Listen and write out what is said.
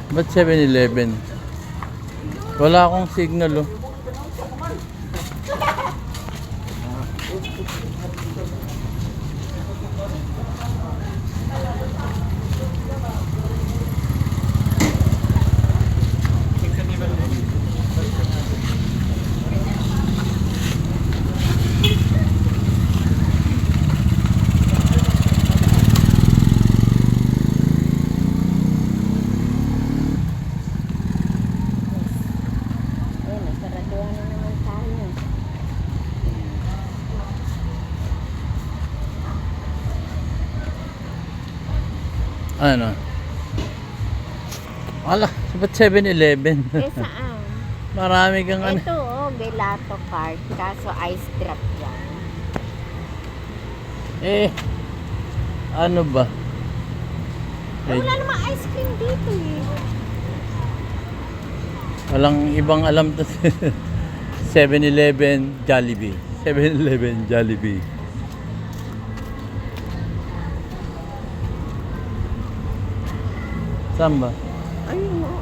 Ba't 7-Eleven? Wala akong signal, oh. Ayun, nasaraduhan na naman tayo. Ano? Ala, ba't 7-Eleven? Eh, saan? Marami kang ano. Ito, oh, gelato cart. Kaso ice drop yan. Eh, ano ba? Eh, wala namang ice cream dito eh. Walang ibang alam to. 7-Eleven, Jollibee. 7-Eleven, Jollibee. Saan ba? Ayun, oh,